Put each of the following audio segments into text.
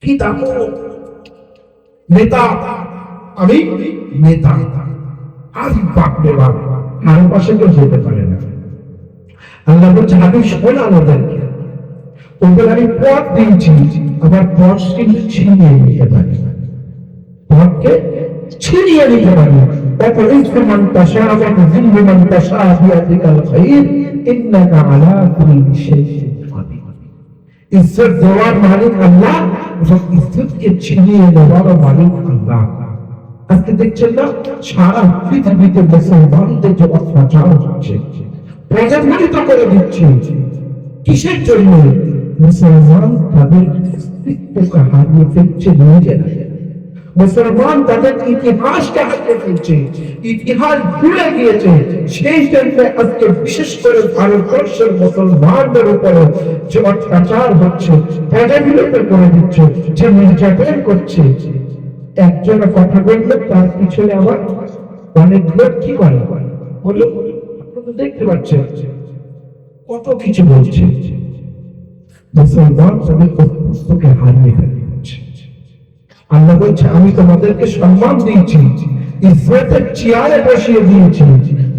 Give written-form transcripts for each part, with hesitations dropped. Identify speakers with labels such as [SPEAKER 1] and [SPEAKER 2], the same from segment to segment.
[SPEAKER 1] কি দেখো নেতা, আমি নেতা, আর বাপরে বাপ, কারো পাশে কেউ যেতে পারে না। আল্লাহ বলছে আমি শোন আমাদেরকে, ওদের আমি পথ দিয়েছি, আবার পথ কিন্তু ছিনিয়ে নিতে পারি, পথকে ছিনিয়ে নিতে পারি। وتعز من تشاء وتذل من تشاء بيدك الخير إنك على كل شيء قدير। ইজ্জত দেওয়ার মালিক আল্লাহ এবং ইজ্জতকে ছিনিয়ে নেওয়ার মালিক আল্লাহ। আজকে দেখছেন না সারা পৃথিবীতে মুসলমানদের যে অত্যাচার হচ্ছে, প্রজাতন্ত্রিত করে দিচ্ছে, কিসের জন্য? মুসলমান তাদের অস্তিত্বকে হারিয়ে ফেলছে নিজেরা, মুসলমান তাদের ইতিহাসকে হারিয়ে ফেলছে, ইতিহাস ভুলে গিয়েছে। সেই জন্য আজকে বিশেষ করে ভারতবর্ষের মুসলমানদের উপরে যে অত্যাচার হচ্ছে, প্রজাবিলোপ করে দিচ্ছে, যে নির্যাতন করছে, একজন কথা বললে তার পিছনে আবার অনেক লোক কি করে বললো, আপনারা দেখতে পাচ্ছেন কত কিছু বলছে। মুসলমান তাদের অস্তিত্বকে হারিয়ে ফেলছে। আল্লাহ বলছে আমি তোমাদেরকে সম্মান দিয়েছি, ইজ্জতের চেয়ারে বসিয়ে দিয়েছি,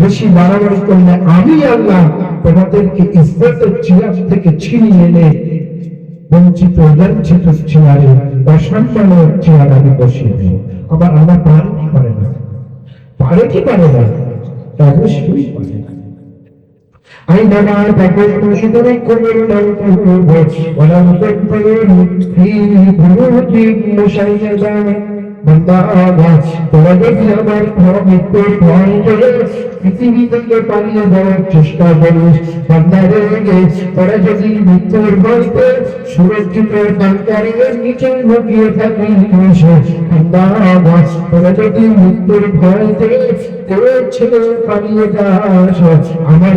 [SPEAKER 1] বেশি বাড়াবাড়ি করলে আমি আল্লাহ তোমাদেরকে ইজ্জতের চেয়ার থেকে ছিনিয়ে এনে বঞ্চিত লাঞ্ছিত চেয়ারে, অসম্মানের চেয়ার আমি বসিয়ে দেব। আবার আমার পারে কি পারে না, পারে কি পারে না, অবশ্যই পারে না। أينما تكونوا يدرككم الموت ولو كنتم في بروج مشيدة তোরা যদি আমার মৃত্যুর ভয় করে পৃথিবী থেকে পালিয়ে যাওয়ার চেষ্টা করিস, তোরা যদি মৃত্যুর ভয়তে সুরক্ষিত বাংকারের নিচে লুকিয়ে থাকিস, তোরা যদি মৃত্যুর ভয়তে তোর ছেলে পালিয়ে যাস, আমার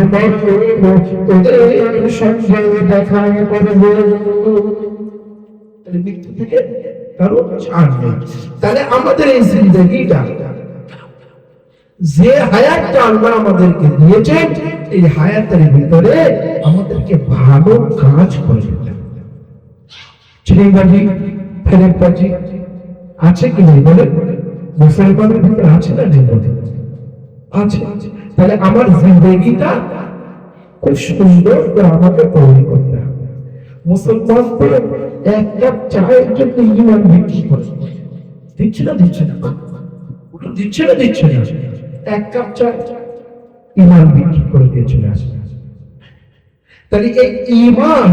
[SPEAKER 1] তোদের সঙ্গে দেখা করবে। মৃত্যু থেকে কারো ছাড় নেই। তাহলে আমাদের এই জিন্দেগিটা, যে হায়াতটা আল্লাহ আমাদেরকে দিয়েছেন, এই হায়াতের ভিতরে আমাদেরকে ভালো কাজ করে যেতে হবে। চিড়িবাজি ফেরেবাজি আছে কি নেই বলে? মুসলমানের ভিতরে আছে না জীবনে? আছে। তাহলে আমার জিন্দেগিটা খুব সুন্দর করে আমাকে তৈরি করতে হবে। মুসলমানদের এক কাপ চায়ের জন্য ইমান বিক্রি করে দিচ্ছে না, দিচ্ছে না, দিচ্ছে না, দিচ্ছে না, এক কাপ চা ইমান বিক্রি করে দিয়ে চলে আসে। তাহলে এই ইমান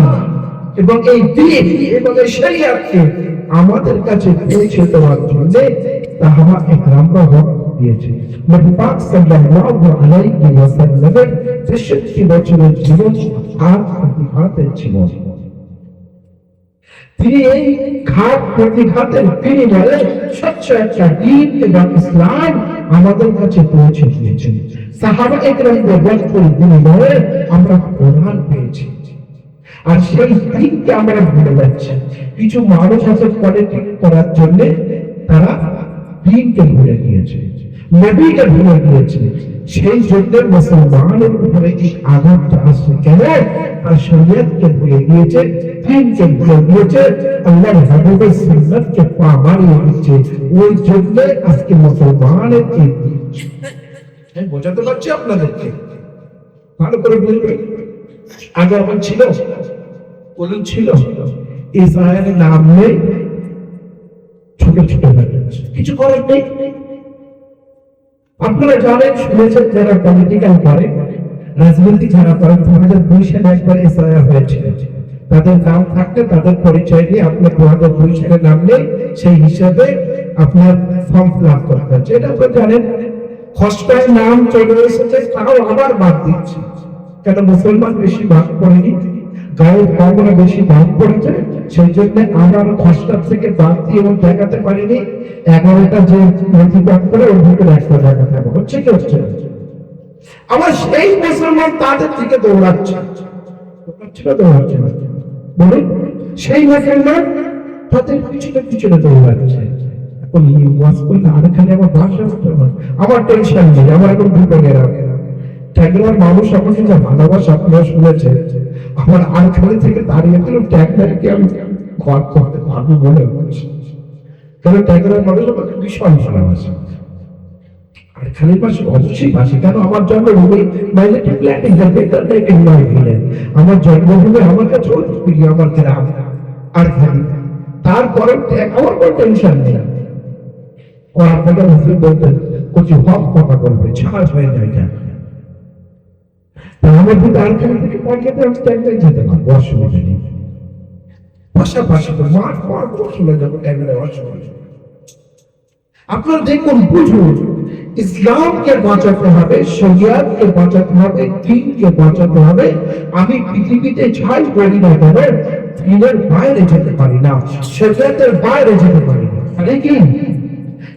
[SPEAKER 1] এবং এই দ্বীন এবং এই শরিয়াতকে আমাদের কাছে পৌঁছে দেওয়ার জন্য সাহাবা ইকরামরা ওয়াক্ত দিয়েছে। নবী পাক সাল্লাল্লাহু আলাইহি ওয়াসাল্লামের ৬৩ বছরের জীবন আর প্রতিঘাতের জীবন। তিনি এই ঘাত প্রতিঘাতের বিনিময়ে স্বচ্ছ একটা দ্বীন এবং ইসলাম আমাদের কাছে পৌঁছে দিয়েছেন। সাহাবা ইকরামদের বক্তব্যের বিনিময়ে আমরা কোরআন পেয়েছি, আর সেই দ্বীনকে আমরা ভুলে যাচ্ছি। কিছু মানুষ আছে পলিটিক্স করার জন্য তারা দ্বীনকে ভুলে গিয়েছে, নবীকে ভুলে গিয়েছে। সেই জন্য মুসলমানের উপরে এই আঘাতটা আসছে কেন? আর শরীয়তকে ভুলে গিয়েছে, দ্বীনকে ভুলে গিয়েছে, আল্লাহর হাবিবের সুন্নাতকে পা মারিয়ে দিচ্ছে। ওই জন্য আজকে মুসলমানের এই বোঝাতে পারছি আপনাদেরকে, ভালো করে বুঝবেন। আগে আমার ছিল, বলুন ছিল, ইসরায়েলের নাম নেই, ছোট ছোট কিছু করার নেই। আপনারা জানেন, শুনেছেন, যারা পলিটিক্যাল করে, রাজনীতি যারা করেন, 2002 সালে একবার ইসরায়েল হয়েছিল। তাদের নাম থাকলে তাদের পরিচয় দিয়ে আপনার 2002 সালে নাম নেই, সেই হিসাবে আপনার ফর্ম ফিল আপ করতে হচ্ছে। এটা তো জানেন, খসড়ায় নাম চলে এসেছে, তাও আবার বাদ দিচ্ছে কেন? মুসলমান বেশি ভাগ করেনি, গায়ের কমরা বেশি ভাগ করেছে, সেই জন্য আবার খসড়া থেকে বাদ দিয়ে এবং দেখাতে পারিনি 11টা যে নথিবাদ করে ওর ভিতরে একটা দেখাতে হবে। হচ্ছে কি হচ্ছে? আবার সেই মুসলমান তাদের দিকে দৌড়াচ্ছে, দৌড়াচ্ছে বলুন, সেই মুসলমান তাদের পিছনে পিছনে দৌড়াচ্ছে। এখন ওয়াজ করলে আর এখানে আমার ভাষা আমার টেনশন নেই, আমার এখন দুটো গেরাবে ট্যাগলার মানুষ আমাকে যা ভালোবাসা আপনারা শুনেছে। আমার আরখানে থেকে দাঁড়িয়ে দিল ট্যাগলারকে আমি হওয়ার পরে আমি মনে করছি, কারণ ট্যাগরের মানুষ আমাকে ভীষণ ভালোবাসে। আর খালি পাশে অবশ্যই ভাসি, কেন আমার জন্মভূমি আমার জন্মভূমি আমার কাছে প্রিয়, আমার গ্রাম। আর খালি তারপরে আমার কোনো টেনশন নেই। আপনাকে মুসলিম বলতেন কিছু হক কথা বলবে, ছাড় হয়ে যায় না। আমার কিন্তু আর খালি থেকে পাঠিয়ে আমি ট্যাগটাই যেতে পারবো, অসুবিধা নেই। পাশাপাশি তো মাঠ মাঠ চলে যাবো ট্যাগের অসুবিধা। আপনারা দেখুন, বুঝুন, ইসলামকে বাঁচাতে হবে, শরিয়াতকে বাঁচাতে হবে, দ্বীনকে বাঁচাতে হবে। আমি পৃথিবীতে ছাই করি না কেন, দ্বীনের বাইরে যেতে পারি না, শরিয়াতের বাইরে যেতে পারি না। আরে কি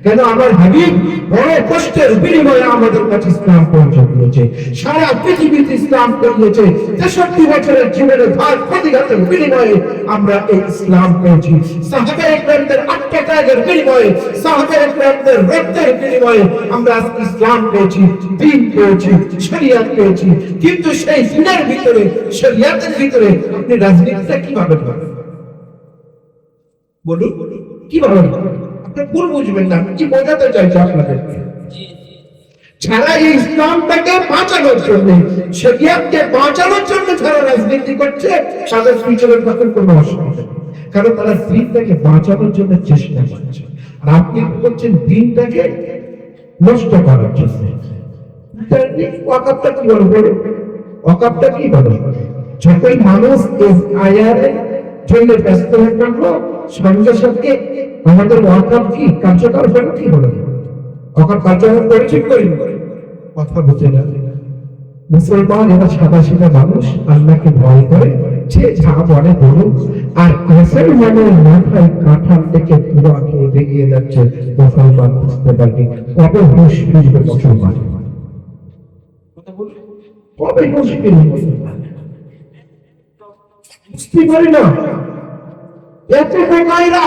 [SPEAKER 1] কেন? আমার হাবিব বড় কষ্টের বিনিময়ে আমাদের কাছে ইসলাম পৌঁছে দিয়েছে। সারা পৃথিবীতে ইসলাম পৌঁছেছে। 63 বছরের জীবনের ভার প্রতিঘাতের বিনিময়ে আমরা এই ইসলাম পেয়েছি। সাহাবায়ে কেরামদের আত্মত্যাগের বিনিময়ে, সাহাবায়ে কেরামদের রক্তের বিনিময়ে আমরা ইসলাম পেয়েছি, দ্বীন পেয়েছি, শরিয়াত পেয়েছি। কিন্তু সেই দ্বীনের ভিতরে, শরিয়াতের ভিতরে আপনি রাজনীতিটা কিভাবে করবেন? বলুন কিভাবে? আপনি ভুল বুঝবেন না, কি বোঝাতে চাইছে আপনাদেরকে। যারা এই ইসলামটাকে বাঁচানোর জন্য, শরিয়াতকে বাঁচানোর জন্য যারা রাজনীতি করছে, তাদের পিছনের পক্ষে কোনো অসুবিধা নেই, কারণ তারা দ্বীনটাকে বাঁচানোর জন্য চেষ্টা করছে। আর আপনি করছেন দ্বীনটাকে নষ্ট করার জন্য। ওয়াকাফটা কি বলবো? ওয়াকাফটা কি বলো? যতই মানুষ এই আয়ারে জন্য ব্যস্ত হয়ে থাকলো, সঙ্গে সঙ্গে আমাদের ওয়াকাফ কি কার্যকর হলো? কি হলো? ওয়াকাফ কার্যকর করেছে করি কথা বুঝে না। মুসলমান এরা সাদাসিধা মানুষ, আল্লাহকে ভয় করে, যে যা বলে বলুন। আর মুসলমানের মাথায় কাঁঠাল থেকে পুরো খেয়ে বেরিয়ে যাচ্ছে, মুসলমান বুঝতে পারবে কবে হুঁশ ফিরবে মুসলমান, কবে হুঁশ ফিরবে মুসলমান বুঝতে পারি না। এত বোকাইরা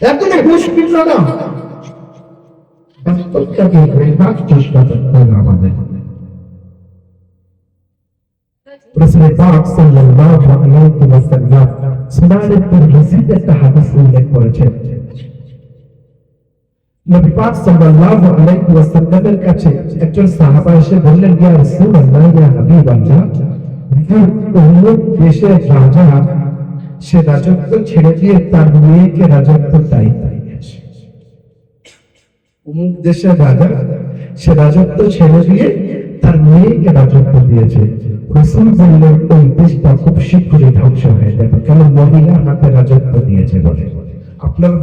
[SPEAKER 1] এত হুঁশ ফিরল না, বাস্তবটাকে বোঝার চেষ্টা করতে হবে আমাদের। রাসূল পাক সাল্লাল্লাহু আলাইহি ওয়াসাল্লাম সুনানে তিরমিজিতে একটা হাদিস উল্লেখ করেছেন। নবী পাক সাল্লাল্লাহু আলাইহি ওয়াসাল্লামের কাছে একজন সাহাবা এসে বললেন, ইয়া রাসূলুল্লাহ, ইয়া হাবিবাল্লাহ, অমুক দেশের রাজা সে রাজত্ব ছেড়ে দিয়ে তার মেয়েকে রাজত্ব দায়িত্ব দিয়েছে। অমুক দেশের রাজা সে রাজত্ব ছেড়ে দিয়ে তার মেয়েকে রাজত্ব দিয়েছে। রাসূল বললেন, ওই দেশটা খুব শীঘ্রই ধ্বংস হয়ে যাবে, কেন মহিলার হাতে রাজত্ব দিয়েছে বলে। আপনার